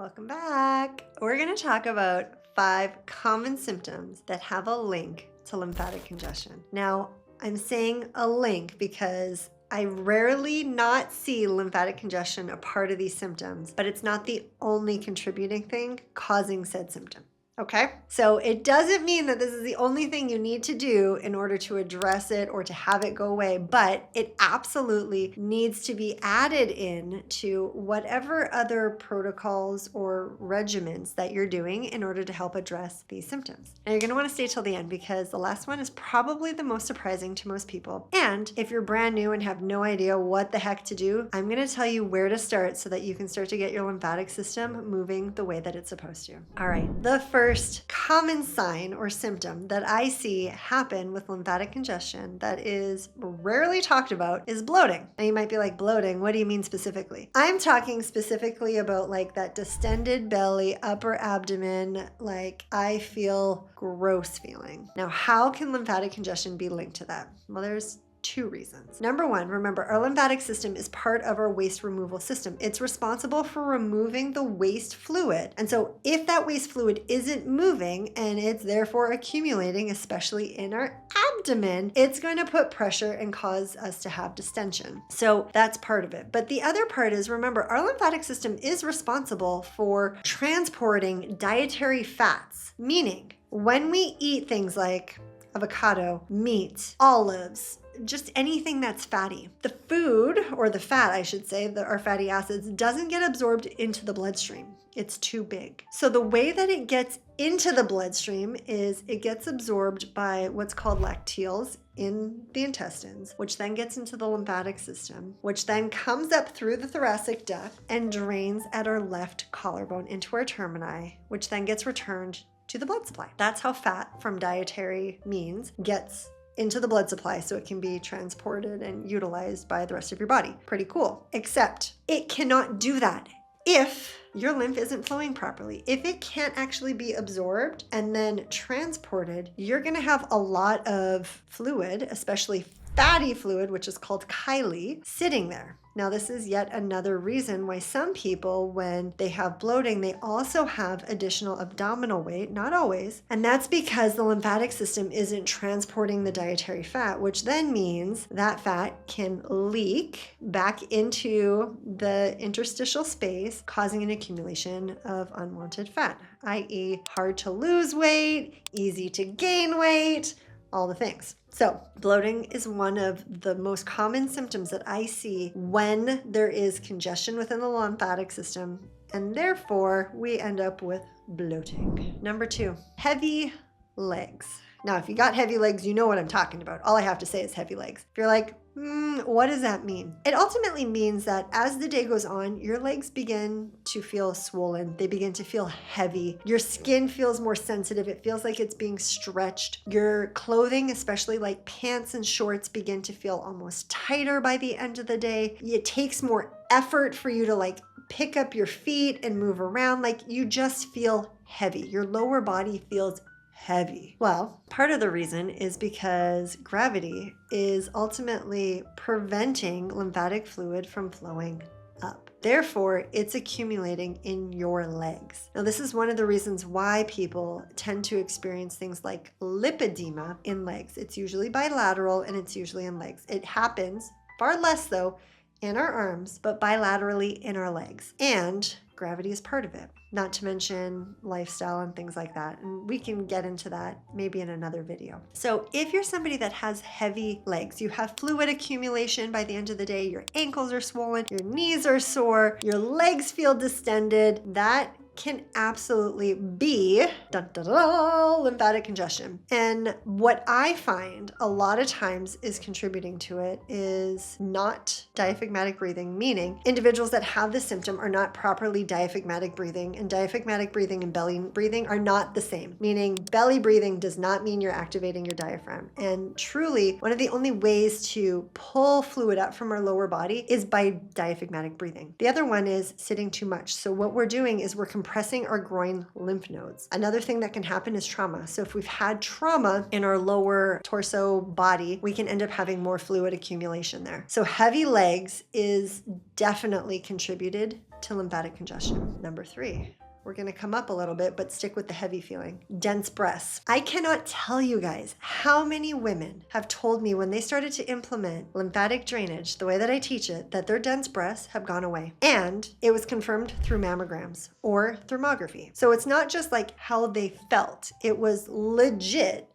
Welcome back. We're going to talk about 5 common symptoms that have a link to lymphatic congestion. Now, I'm saying a link because I rarely not see lymphatic congestion a part of these symptoms, but it's not the only contributing thing causing said symptom. Okay, so it doesn't mean that this is the only thing you need to do in order to address it or to have it go away, but it absolutely needs to be added in to whatever other protocols or regimens that you're doing in order to help address these symptoms. Now you're gonna wanna stay till the end because the last one is probably the most surprising to most people. And if you're brand new and have no idea what the heck to do, I'm gonna tell you where to start so that you can start to get your lymphatic system moving the way that it's supposed to. All right, the first common sign or symptom that I see happen with lymphatic congestion that is rarely talked about is bloating. Now you might be like, bloating, what do you mean specifically? I'm talking specifically about like that distended belly, upper abdomen, like I feel gross feeling. Now, how can lymphatic congestion be linked to that? Well, there's 2 reasons. Number 1, remember our lymphatic system is part of our waste removal system. It's responsible for removing the waste fluid. And so if that waste fluid isn't moving and it's therefore accumulating, especially in our abdomen, it's going to put pressure and cause us to have distension. So that's part of it. But the other part is, remember, our lymphatic system is responsible for transporting dietary fats, meaning when we eat things like avocado, meat, olives, just anything that's fatty. The food, or the fat, I should say, our fatty acids, doesn't get absorbed into the bloodstream. It's too big. So the way that it gets into the bloodstream is it gets absorbed by what's called lacteals in the intestines, which then gets into the lymphatic system, which then comes up through the thoracic duct and drains at our left collarbone into our termini, which then gets returned to the blood supply. That's how fat from dietary means gets into the blood supply so it can be transported and utilized by the rest of your body. Pretty cool. Except it cannot do that if your lymph isn't flowing properly. If it can't actually be absorbed and then transported, you're gonna have a lot of fluid, especially fatty fluid, which is called chyli, sitting there. Now, this is yet another reason why some people, when they have bloating, they also have additional abdominal weight, not always, and that's because the lymphatic system isn't transporting the dietary fat, which then means that fat can leak back into the interstitial space, causing an accumulation of unwanted fat, i.e. hard to lose weight, easy to gain weight, all the things. So bloating is one of the most common symptoms that I see when there is congestion within the lymphatic system, and therefore we end up with bloating. Number 2, heavy legs. Now, if you got heavy legs, you know what I'm talking about. All I have to say is heavy legs. If you're like, what does that mean? It ultimately means that as the day goes on, your legs begin to feel swollen. They begin to feel heavy. Your skin feels more sensitive. It feels like it's being stretched. Your clothing, especially like pants and shorts, begin to feel almost tighter by the end of the day. It takes more effort for you to like pick up your feet and move around. Like you just feel heavy. Your lower body feels heavy. Well, part of the reason is because gravity is ultimately preventing lymphatic fluid from flowing up. Therefore, it's accumulating in your legs. Now, this is one of the reasons why people tend to experience things like lipedema in legs. It's usually bilateral and it's usually in legs. It happens far less though in our arms, but bilaterally in our legs. And gravity is part of it, not to mention lifestyle and things like that. And we can get into that maybe in another video. So if you're somebody that has heavy legs, you have fluid accumulation by the end of the day, your ankles are swollen, your knees are sore, your legs feel distended, that can absolutely be lymphatic congestion. And what I find a lot of times is contributing to it is not diaphragmatic breathing, meaning individuals that have this symptom are not properly diaphragmatic breathing, and diaphragmatic breathing and belly breathing are not the same, meaning belly breathing does not mean you're activating your diaphragm. And truly, one of the only ways to pull fluid up from our lower body is by diaphragmatic breathing. The other one is sitting too much. So what we're doing is we're compressing our groin lymph nodes. Another thing that can happen is trauma. So if we've had trauma in our lower torso body, we can end up having more fluid accumulation there. So heavy legs is definitely contributed to lymphatic congestion. Number 3. We're going to come up a little bit, but stick with the heavy feeling. Dense breasts. I cannot tell you guys how many women have told me when they started to implement lymphatic drainage, the way that I teach it, that their dense breasts have gone away. And it was confirmed through mammograms or thermography. So it's not just like how they felt. It was legit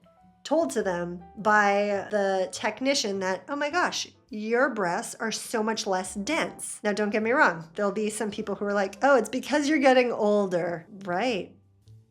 told to them by the technician that, oh my gosh, your breasts are so much less dense. Now, don't get me wrong. There'll be some people who are like, oh, it's because you're getting older. Right.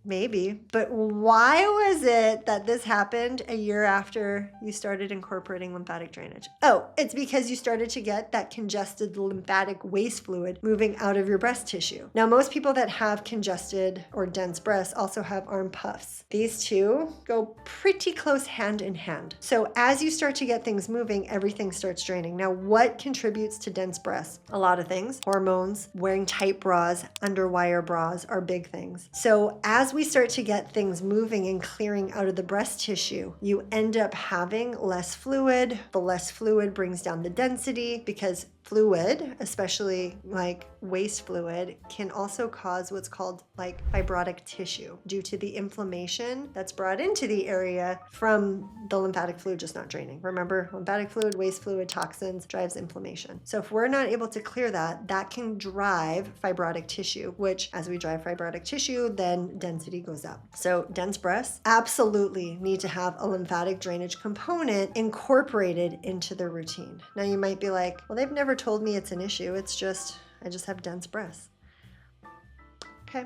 Maybe. But why was it that this happened a year after you started incorporating lymphatic drainage? Oh, it's because you started to get that congested lymphatic waste fluid moving out of your breast tissue. Now, most people that have congested or dense breasts also have arm puffs. These two go pretty close hand in hand. So as you start to get things moving, everything starts draining. Now, what contributes to dense breasts? A lot of things. Hormones, wearing tight bras, underwire bras are big things. So as we start to get things moving and clearing out of the breast tissue, you end up having less fluid. The less fluid brings down the density because fluid, especially like waste fluid, can also cause what's called like fibrotic tissue due to the inflammation that's brought into the area from the lymphatic fluid just not draining. Remember, lymphatic fluid, waste fluid, toxins drives inflammation. So if we're not able to clear that, that can drive fibrotic tissue, which as we drive fibrotic tissue, then density goes up. So dense breasts absolutely need to have a lymphatic drainage component incorporated into their routine. Now you might be like, well, they've never told me it's an issue. It's just, I just have dense breasts. Okay.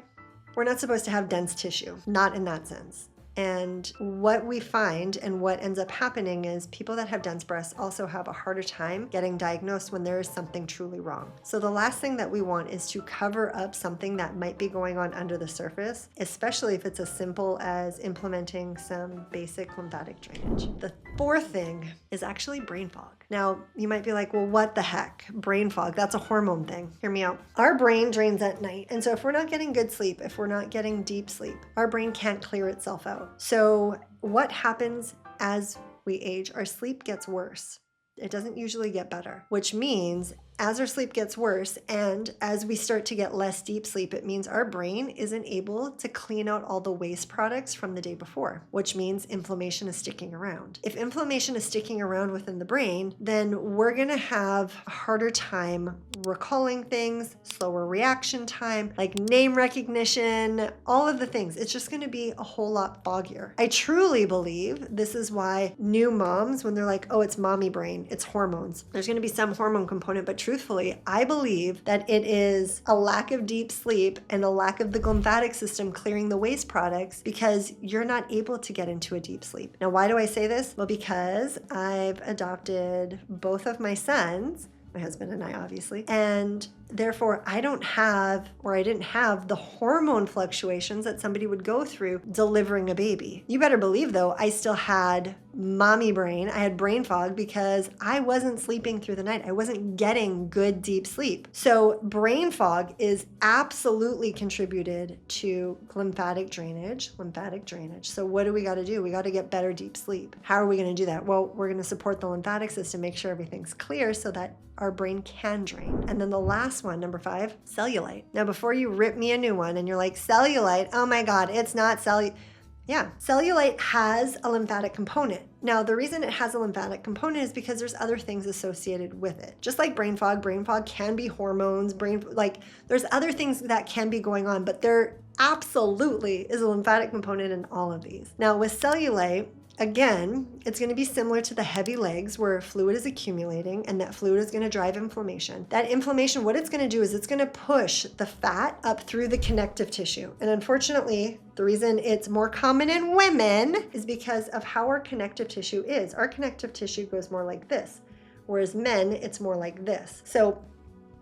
We're not supposed to have dense tissue, not in that sense. And what we find and what ends up happening is people that have dense breasts also have a harder time getting diagnosed when there is something truly wrong. So the last thing that we want is to cover up something that might be going on under the surface, especially if it's as simple as implementing some basic lymphatic drainage. The 4th thing is actually brain fog. Now, you might be like, well, what the heck? Brain fog, that's a hormone thing. Hear me out. Our brain drains at night. And so if we're not getting good sleep, if we're not getting deep sleep, our brain can't clear itself out. So what happens as we age? Our sleep gets worse. It doesn't usually get better, which means as our sleep gets worse and as we start to get less deep sleep, it means our brain isn't able to clean out all the waste products from the day before, which means inflammation is sticking around. If inflammation is sticking around within the brain, then we're going to have a harder time recalling things, slower reaction time, like name recognition, all of the things. It's just going to be a whole lot foggier. I truly believe this is why new moms, when they're like, oh, it's mommy brain, it's hormones. There's going to be some hormone component, but truthfully, I believe that it is a lack of deep sleep and a lack of the lymphatic system clearing the waste products because you're not able to get into a deep sleep. Now, why do I say this? Well, because I've adopted both of my sons, my husband and I obviously, and therefore I didn't have the hormone fluctuations that somebody would go through delivering a baby. You better believe though, I still had mommy brain. I had brain fog because I wasn't sleeping through the night. I wasn't getting good deep sleep. So brain fog is absolutely contributed to lymphatic drainage. So what do we got to do? We got to get better deep sleep. How are we going to do that? Well, we're going to support the lymphatic system, make sure everything's clear so that our brain can drain. And then the last one, number 5, cellulite. Now, before you rip me a new one and you're like, cellulite, oh my God, it's not cellulite. Yeah, cellulite has a lymphatic component. Now, the reason it has a lymphatic component is because there's other things associated with it. Just like brain fog can be hormones, there's other things that can be going on, but there absolutely is a lymphatic component in all of these. Now, with cellulite, again, it's going to be similar to the heavy legs where fluid is accumulating and that fluid is going to drive inflammation. That inflammation, what it's going to do is it's going to push the fat up through the connective tissue. And unfortunately, the reason it's more common in women is because of how our connective tissue is. Our connective tissue goes more like this, whereas men, it's more like this. So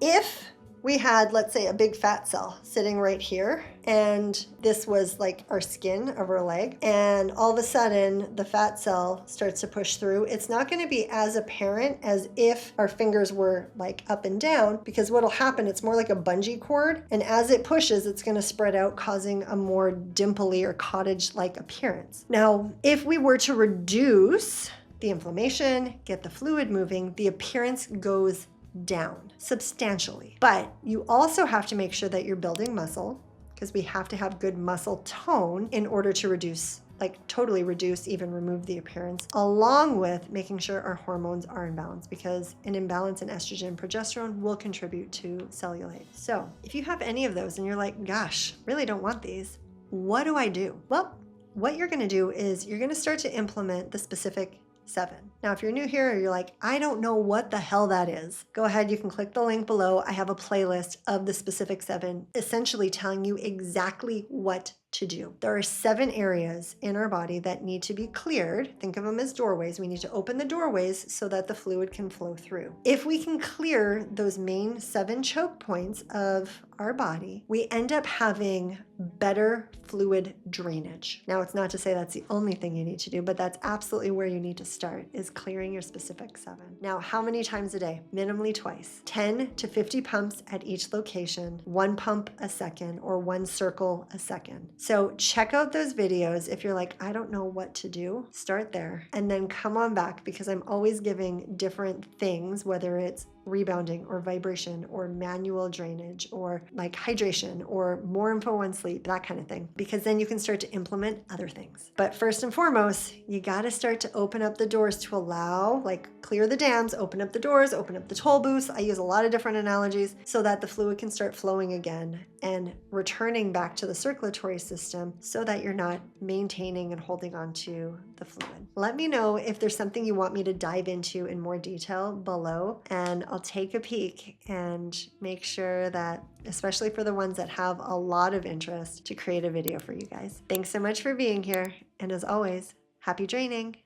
if we had, let's say, a big fat cell sitting right here, and this was like our skin of our leg, and all of a sudden the fat cell starts to push through, it's not going to be as apparent as if our fingers were like up and down, because what'll happen, it's more like a bungee cord, and as it pushes, it's going to spread out, causing a more dimply or cottage-like appearance. Now, if we were to reduce the inflammation, get the fluid moving, the appearance goes down substantially. But you also have to make sure that you're building muscle, because we have to have good muscle tone in order to reduce, like totally reduce, even remove the appearance, along with making sure our hormones are in balance, because an imbalance in estrogen and progesterone will contribute to cellulite. So if you have any of those and you're like, gosh, really don't want these, what do I do? Well, what you're gonna do is you're gonna start to implement the specific 7. Now, if you're new here or you're like, I don't know what the hell that is, go ahead, you can click the link below. I have a playlist of the specific 7, essentially telling you exactly what to do. There are 7 areas in our body that need to be cleared. Think of them as doorways. We need to open the doorways so that the fluid can flow through. If we can clear those main 7 choke points of our body, we end up having better fluid drainage. Now, it's not to say that's the only thing you need to do, but that's absolutely where you need to start, is clearing your specific 7. Now, how many times a day? Minimally twice. 10 to 50 pumps at each location, 1 pump a second or 1 circle a second. So check out those videos. If you're like, I don't know what to do, start there and then come on back, because I'm always giving different things, whether it's rebounding or vibration or manual drainage or like hydration or more info on sleep, that kind of thing, because then you can start to implement other things. But first and foremost, you got to start to open up the doors to allow, like clear the dams, open up the doors, open up the toll booths. I use a lot of different analogies so that the fluid can start flowing again and returning back to the circulatory system, so that you're not maintaining and holding on to the fluid. Let me know if there's something you want me to dive into in more detail below, and I'll take a peek and make sure that, especially for the ones that have a lot of interest, to create a video for you guys. Thanks so much for being here. And as always, happy draining.